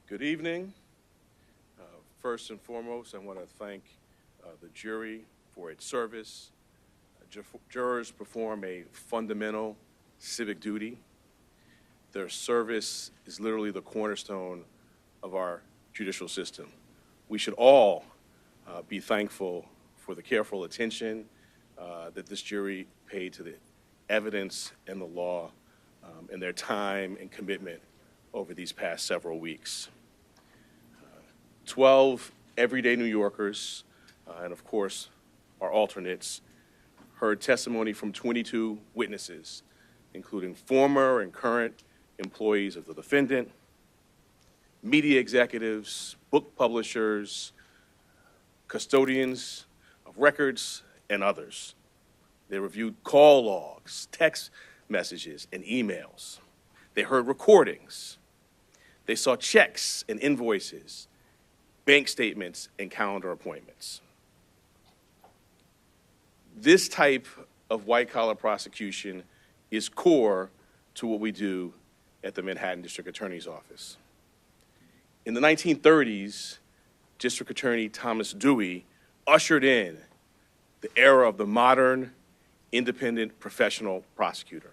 Good evening. First and foremost, I want to thank the jury for its service. Jurors perform a fundamental civic duty. Their service is literally the cornerstone of our judicial system. We should all be thankful for the careful attention that this jury paid to the evidence and the law and their time and commitment over these past several weeks. 12 everyday New Yorkers, and of course our alternates, heard testimony from 22 witnesses, including former and current employees of the defendant, media executives, book publishers, custodians of records, and others. They reviewed call logs, text messages, and emails. They heard recordings. They saw checks and invoices, bank statements, and calendar appointments. This type of white-collar prosecution is core to what we do at the Manhattan District Attorney's Office. In the 1930s, District Attorney Thomas Dewey ushered in the era of the modern, independent professional prosecutor.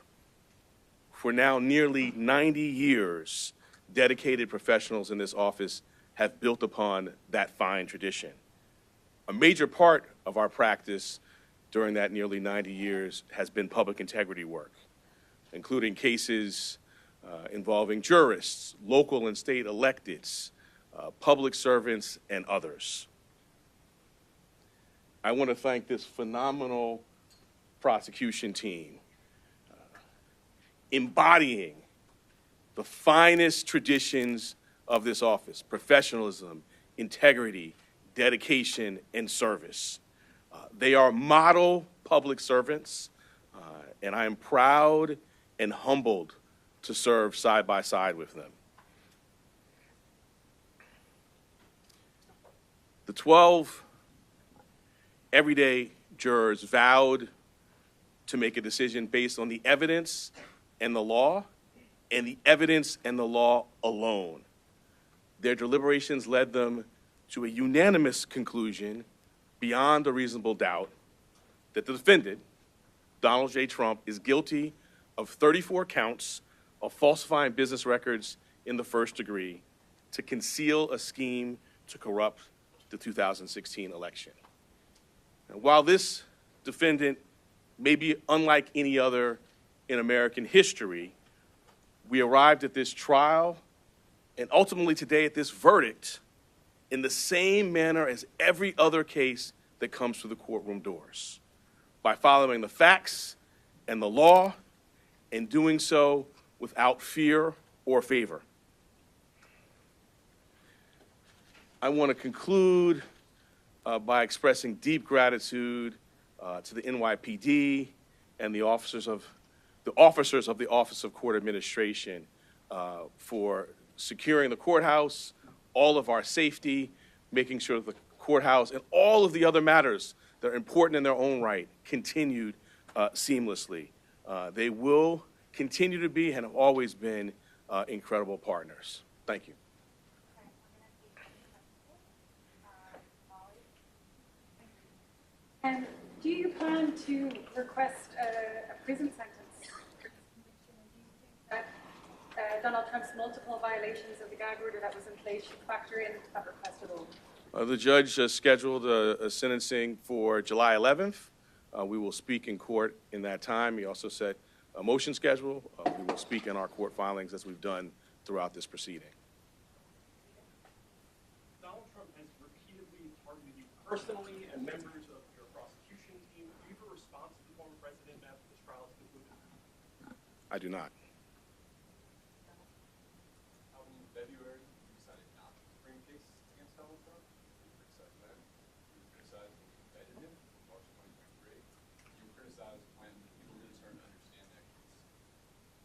For now nearly 90 years, dedicated professionals in this office have built upon that fine tradition. A major part of our practice during that nearly 90 years has been public integrity work, including cases involving jurists, local and state electeds, public servants, and others. I want to thank this phenomenal prosecution team, embodying the finest traditions of this office: professionalism, integrity, dedication, and service. They are model public servants, and I am proud and humbled to serve side by side with them. The 12 everyday jurors vowed to make a decision based on the evidence and the law, and the evidence and the law alone. Their deliberations led them to a unanimous conclusion, beyond a reasonable doubt, that the defendant, Donald J. Trump, is guilty of 34 counts of falsifying business records in the first degree to conceal a scheme to corrupt the 2016 election. And while this defendant may be unlike any other in American history, we arrived at this trial and ultimately today at this verdict in the same manner as every other case that comes through the courtroom doors, by following the facts and the law and doing so without fear or favor. I want to conclude by expressing deep gratitude to the NYPD and the officers of the Office of Court Administration for securing the courthouse, all of our safety, making sure the courthouse and all of the other matters that are important in their own right continued seamlessly. They will continue to be and have always been incredible partners. Thank you. And do you plan to request a prison sentence for this conviction? And do you think that Donald Trump's multiple violations of the gag order that was in place should factor in that request at all? The judge scheduled a sentencing for July 11th. We will speak in court in that time. He also set a motion schedule. We will speak in our court filings as we've done throughout this proceeding. Donald Trump has repeatedly targeted you personally and members of your prosecution team. Do you have a response to the former president after this trial is concluded? I do not. In February, you decided not to bring a case against Donald Trump. You criticized that. You criticized when you indicted him in March 2023. You criticized when people really started to understand that case.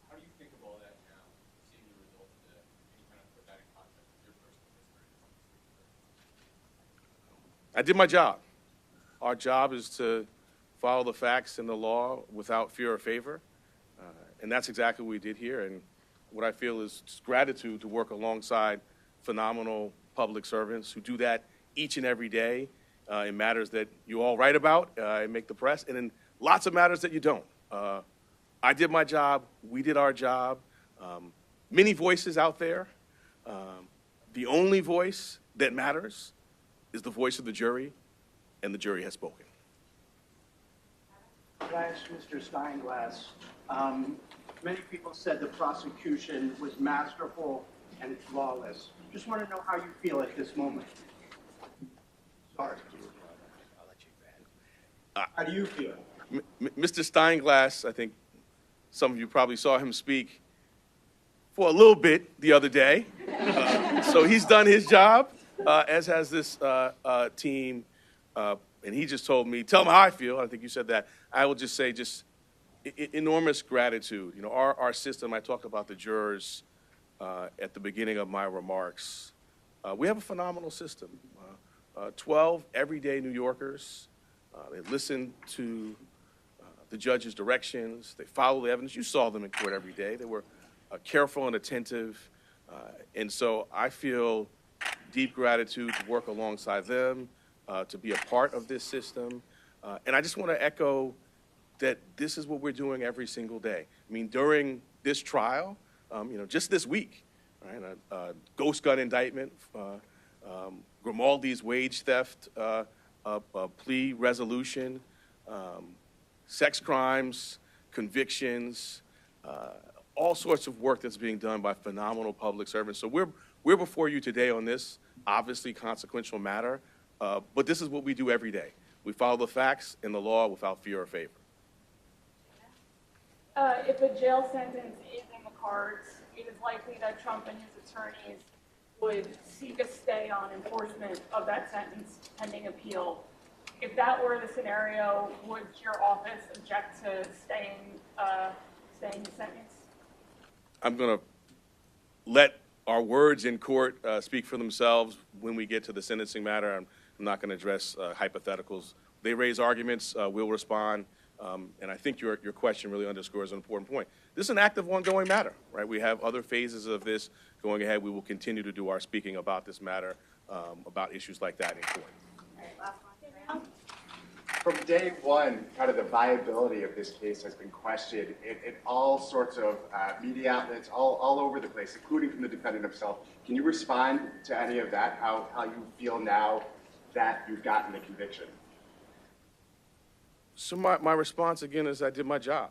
How do you think of all that now, seeing the results of that? Can you kind of put that in context with your personal history? I did my job. Our job is to follow the facts and the law without fear or favor. And that's exactly what we did here. And what I feel is just gratitude to work alongside phenomenal public servants who do that each and every day in matters that you all write about and make the press, and in lots of matters that you don't. I did my job. We did our job. Many voices out there. The only voice that matters is the voice of the jury, and the jury has spoken. Could I ask Mr. Steinglass, many people said the prosecution was masterful and flawless. Just want to know how you feel at this moment. Sorry. How do you feel? Mr. Steinglass, I think some of you probably saw him speak for a little bit the other day. So he's done his job, as has this team. And he just told me, tell him how I feel. I think you said that. I will just say enormous gratitude. You know, our system, I talked about the jurors at the beginning of my remarks. We have a phenomenal system. 12 everyday New Yorkers. They listen to the judge's directions. They follow the evidence. You saw them in court every day. They were careful and attentive. And so I feel deep gratitude to work alongside them, to be a part of this system. And I just want to echo that this is what we're doing every single day. I mean, during this trial, you know, just this week, right, a ghost gun indictment, Grimaldi's wage theft plea resolution, sex crimes, convictions, all sorts of work that's being done by phenomenal public servants. So we're before you today on this obviously consequential matter, but this is what we do every day. We follow the facts and the law without fear or favor. If a jail sentence is in the cards, it is likely that Trump and his attorneys would seek a stay on enforcement of that sentence pending appeal. If that were the scenario, would your office object to staying the sentence? I'm going to let our words in court speak for themselves when we get to the sentencing matter. I'm not going to address hypotheticals. They raise arguments, we'll respond. And I think your question really underscores an important point. This is an active, ongoing matter, right? We have other phases of this going ahead. We will continue to do our speaking about this matter, about issues like that in court. All right, last one. From day one, kind of the viability of this case has been questioned in all sorts of media outlets, all over the place, including from the defendant himself. Can you respond to any of that, how you feel now that you've gotten the conviction? So my response, again, is I did my job.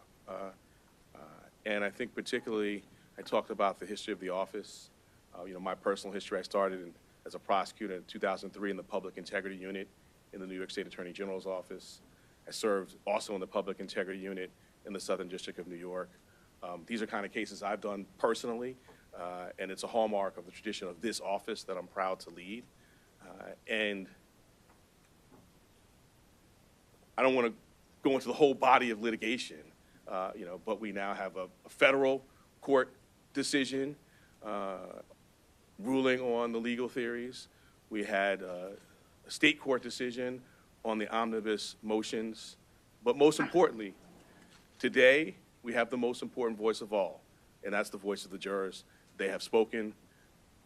And I think particularly I talked about the history of the office. You know, my personal history, I started as a prosecutor in 2003 in the Public Integrity Unit in the New York State Attorney General's office. I served also in the Public Integrity Unit in the Southern District of New York. These are kind of cases I've done personally, and it's a hallmark of the tradition of this office that I'm proud to lead. And I don't want to go into the whole body of litigation, you know, but we now have a federal court decision ruling on the legal theories. We had a state court decision on the omnibus motions. But most importantly, today we have the most important voice of all, and that's the voice of the jurors. They have spoken.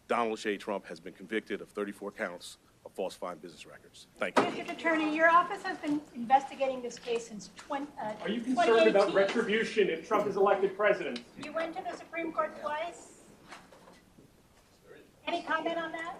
Donald J. Trump has been convicted of 34 counts of falsifying business records. Thank you. District Attorney, your office has been investigating this case since Are you concerned about 2018. retribution if Trump is elected president? You went to the Supreme Court twice. Any comment on that?